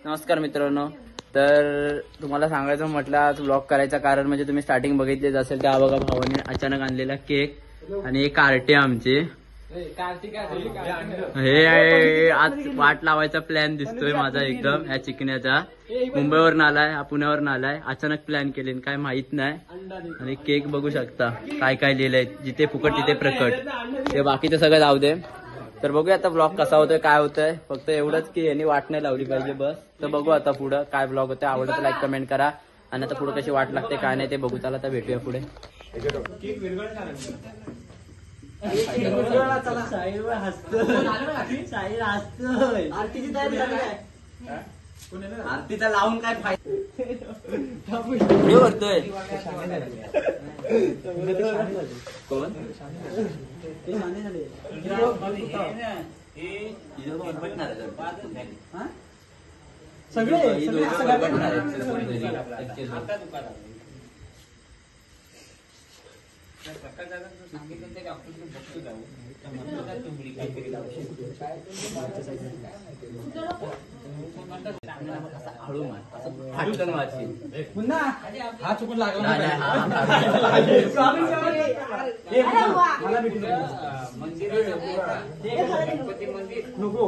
नमस्कार मित्रांनो. तर तुम्हाला सांगायचं म्हटलं आज व्लॉग करायचं कारण म्हणजे तुम्ही स्टार्टिंग बघितलेच असेल त्या बघा भावाने अचानक आणलेला केक आणि एक कार्टे आमचे हे आज वाट लावायचा प्लॅन दिसतोय माझा एकदम ह्या चिकण्याचा. मुंबईवरून आलाय हा पुण्यावरून आलाय अचानक प्लॅन केले काय माहित नाही. आणि केक बघू शकता काय काय लिहिलंय जिथे फुकट तिथे प्रकट ते बाकीचं सगळं जाऊ दे. तर बघूया आता ब्लॉग कसा होतोय काय होतंय फक्त एवढंच की यांनी वाट नाही लावली पाहिजे बस. तर बघू आता पुढं काय ब्लॉग होतोय आवडलं तर लाईक कमेंट करा आणि आता पुढे कशी वाट लागते काय नाही ते बघू. चला आता भेटूया पुढे. आरतीचा लावून काय फायदा करतोय कोण सगळे हळू पुन्हा हा चुकून लागला नको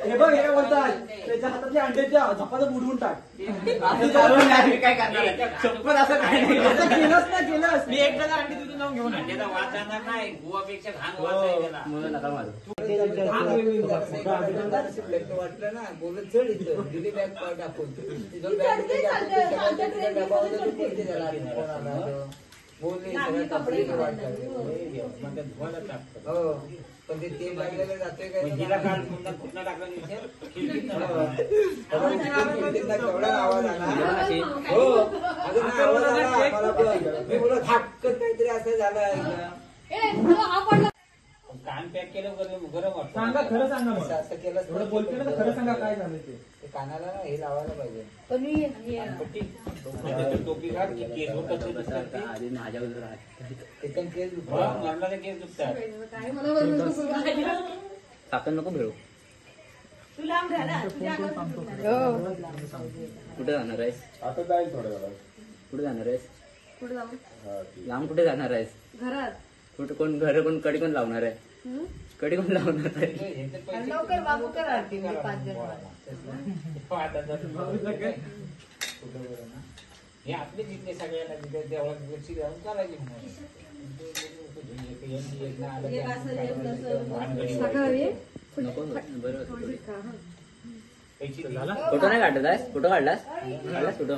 हे बघ हे बोलतात त्याच्या हातातले अंड्याच्या झपाचा बुडवून टाक. काय करणार असं काय केलंच ना केलंस मी एक जण अंडी तिथून जाऊन घेऊन अंड्याचा वाद जाणार नाही गोवापेक्षा घाण वाटलं ना बोलत चढ इथं दिली बॅग टाकून पण ते तेल लागलेलं जातोय काय केवढा आवाज आला हो आवाज आला मी बोलत धाकत काहीतरी असं झालं कान पॅक केलं गरम वाटतं. सांगा खरं सांगा असं केलं थोडं बोलते ना खरं सांगा काय झालं ते कानाला ना हे लावायला पाहिजे. टोपी घाल की केस होतात आधी माझ्यावर एकदम केस मरणाचे केस दुखतात साखर नको भेळू. कुठे जाणार आहेस आता जाईल थोड्या वेळा कुठे जाणार आहेस कुठे जाऊ लांब कुठे जाणार आहेस घरात कुठे कोण घर कोण कडी कोण लावणार आहे कडी कोण लावणार आहे लवकर बाबू करा हे आपले जिथे सगळ्यांना तिथे तेवढा करायची फोटो नाही काढत आहेस फोटो काढलास फोटो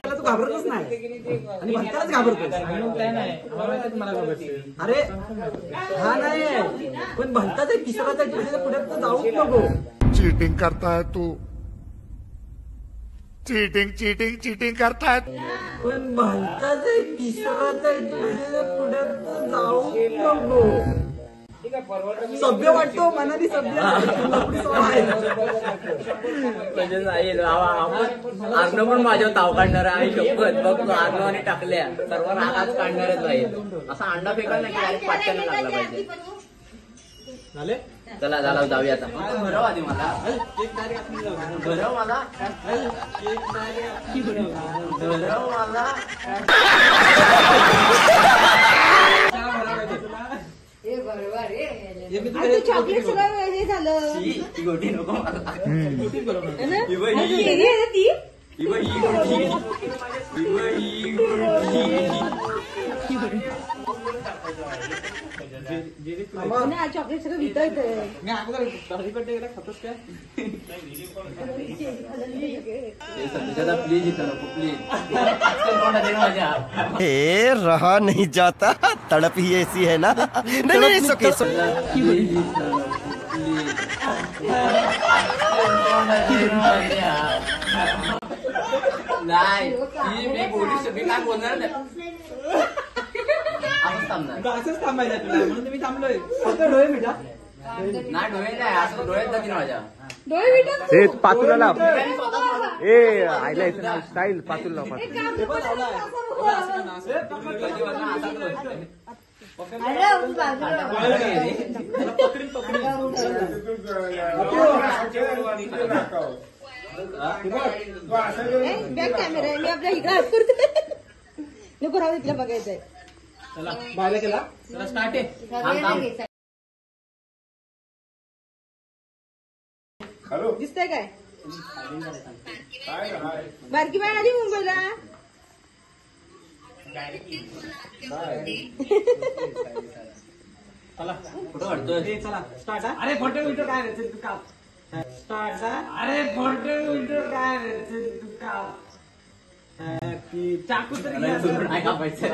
तू घाबरतच नाही आणि भक्तालाच घाबरतो अरे हा नाही पण भक्ताच आहे तिसराच आहे पुढे जाऊच नको. चीटिंग करता है तू चीटिंग चीटिंग चीटिंग करता है पण भक्ताच आहे तिसराच आहे पुढे जाऊच नको. सभ्य वाटतो मनाने सभ्य म्हणजे आर्न पण माझ्यावर ताव काढणार आहे शपथ बघ आर्नवाने टाकल्या सर्व रागाच काढणारच आहे असा अंडा फेकायला नाही पाचशेला लागला पाहिजे. झाले चला झाला जाऊया आता भरव आधी मला भरव मला भरव मला चॉकलेट सगळं हे झालं गोटी नको मला चॉकलेट सगळं विकत मी अगोदर गेला खातोस काय प्लीज इथं नको प्लीज ए रहा नहीं जाता तड़प ही ऐसी है ना नहीं सुके नाही मी बोलू मी काय बोलणार नाही असंच थांबायचं तुला म्हणून मी थांबलोय फक्त डोळे मिठा नाही डोळे नाही असं डोळ्यात जातील माझ्या डोळे मिठा पाचूला लाव आयला इथं स्टाईल पातूल लाव एक काम कर, असं अरे उस बाजूला. बॅक कॅमेरा आहे मी आपल्या इकडे हात करते नको राहू तिला बघायचंय. बायला केला स्टार्ट आहे. दिसतंय काय बारकी बाय आली मुंबईला. फोटो काढतोय. चला स्टार्ट. अरे फोटो विटो काय रे तू का स्टार्ट. अरे फोटो विटो काय रे तू का हॅपी चाकू तरी घ्या. नाही कापायचं.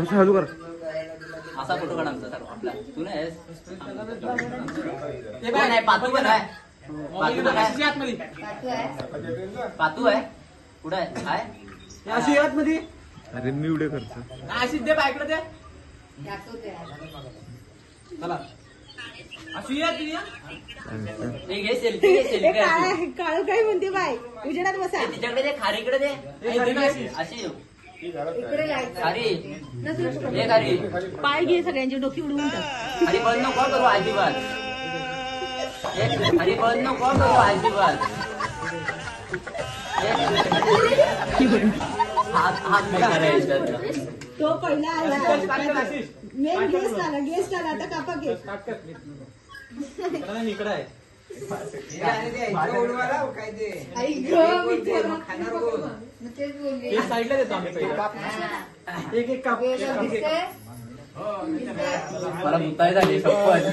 चालू कर. असा फोटो काढ आमचा सर्व आपला. तू नाही आहेस? ते नाही पातू पण आहे. पातू पण आहे. पातू आहे कुठं आहे काय अशी यात मध्ये अरे मी उडे करतो. अशी दे बायकडे दे. चला अशी या ती या. हे घे सेल्फी घे सेल्फी काळ काय म्हणते बाय उजेडात बसा. तिच्याकडे दे खारीकडे दे. अशी येऊ खारी हे खारी पाय घे सगळ्यांची डोकी उडवून टाक. खाली बंद नको करू अजिबात. खाली बंद नको करू अजिबात. हात नाही करायचा. तो पहिला आला मेन गेस्ट आला आता कापा घे. इकडे आहे. साईडला देतो आम्ही पहिले. एक एक काप. मला मुताई झाली शपथ.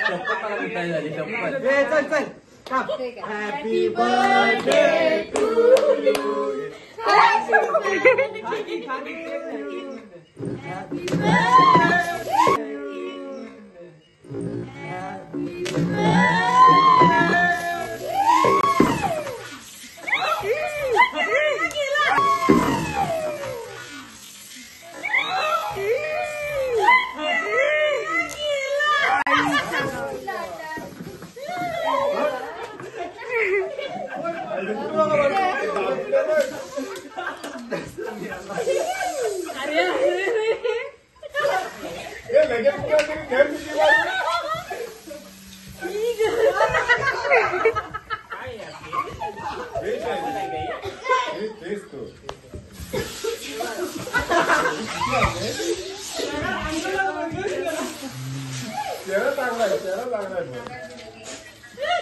शपथ मला मुताई झाली शपथ. चल चल काप. Happy birthday to you.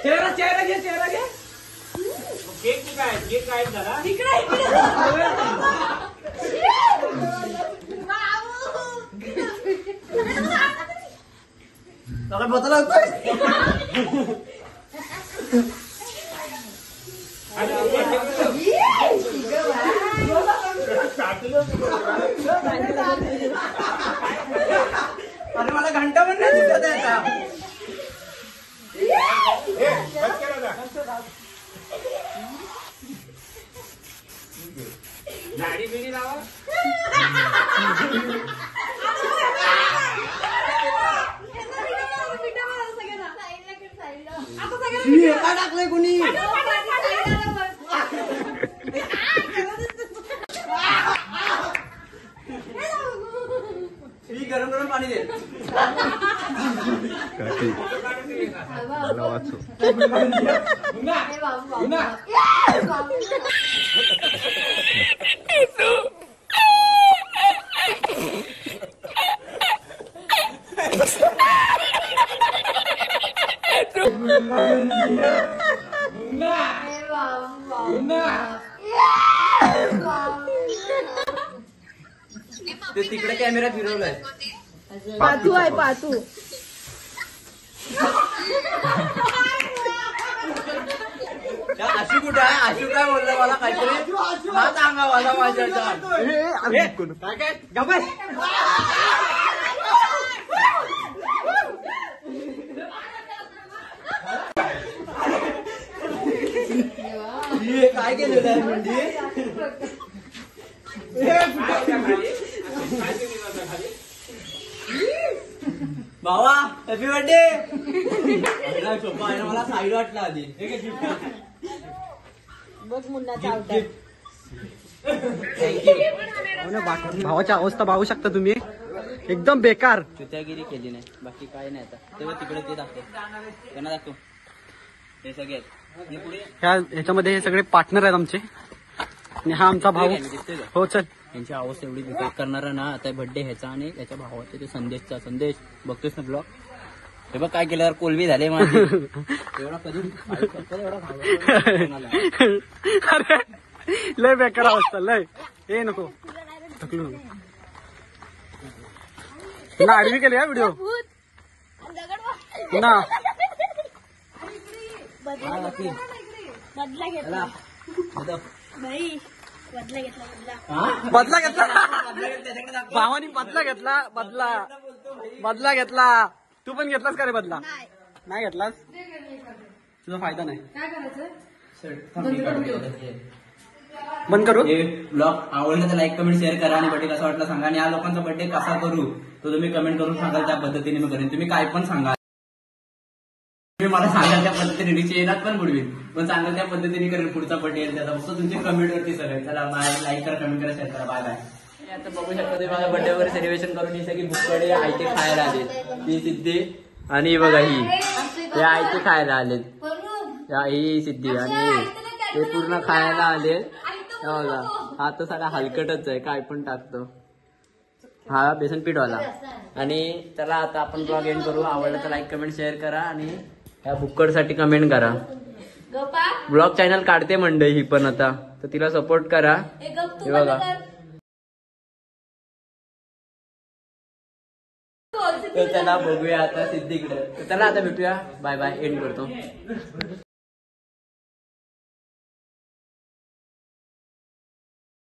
चेहरा चेहरा घे चेहरा घे. केक काय केक काय झाला. बदला अरे मला घंटा पण नाही दिसत त्याचा. गाडी बिडी लावा. टाकलंय कोणी. गरम गरम पाणी दे. मला वाचू. ते तिकडे कॅमेरा फिरवलाय. पातू आहे पातू. आशू कुठं आहे. आशू काय बोलला मला काहीतरी हा सांगा मला माझ्या काय काय गबस. काय केलेलं आहे म्हणजे भावा हॅपी बर्थडे. मला साईड वाटला आधी. बघ मुन्ना चावतात. भावाची अवस्था पाहू शकता तुम्ही, एकदम बेकार. चुत्यागिरी केली नाही, बाकी काय नाही. आता तेव्हा तिकडे ते दाखव, त्यांना दाखव. हे सगळे आहेत. हे पुढे ह्याच्यामध्ये हे सगळे पार्टनर आहेत आमचे, आणि हा आमचा भाऊ. दिसतोय का? हो चल. यांची अवस्था एवढी बेकार करणारा ना आता बर्थडे ह्याचा आणि त्याच्या भावाचा ते संदेशचा. संदेश बघतोस ना ब्लॉग? हे बघ काय केल्यावर कोलबी झाले माझी. एवढा कधी एवढा भाव. अरे लय बेकार अवस्था, लय. हे नको ढकलू ना, आडवी केली हा व्हिडिओ ना. बदला घेतला बाई, बदला घेतला. बदला घेतला भावानी, बदला घेतला. बदला घेतला. तू पण घेतलास का रे बदला? नाही घेतलास, तुझा फायदा नाही. काय करायचं? बंद करू. हे ब्लॉग आवडलं तर लाईक कमेंट शेअर करा आणि बर्थडे कसा वाटला सांगा. आणि या लोकांचा बर्थडे कसा करू तो तुम्ही कमेंट करून सांगाल, त्या पद्धतीने मी करेन. तुम्ही काय पण सांगा, तुम्ही मला सांगाल त्या पद्धतीने रिच येणार पण बुडवीन, पण सांगाल त्या पद्धतीने करेन पुढचा बर्थडे येईल त्याचा. फक्त तुमची कमेंट वरती सगळे. चला बाय, लाईक करा, कमेंट करा, शेअर करा. Bye bye. आता बघू शकता तुम्ही माझा बर्थडे वगैरे सेलिब्रेशन करून ही सगळी बुककडे आयते खायला आले. ती सिद्धी आणि बघा ही ते आयते खायला आलेत. ही सिद्धी आणि ते पूर्ण खायला आले. बघा हा तर सगळा हलकटच आहे, काय पण टाकतो. हा बेसन पीठवाला. आणि चला आता आपण ब्लॉग एंड करू. आवडलं तर लाईक कमेंट शेअर करा आणि ह्या बुक्कडसाठी कमेंट करा. ब्लॉग चॅनल काढते मंडळी ही पण आता, तर तिला सपोर्ट करा. हे बघा तर चला बघूया आता सिद्धीकडे. चला आता भेटूया. Bye bye. एंड करतो.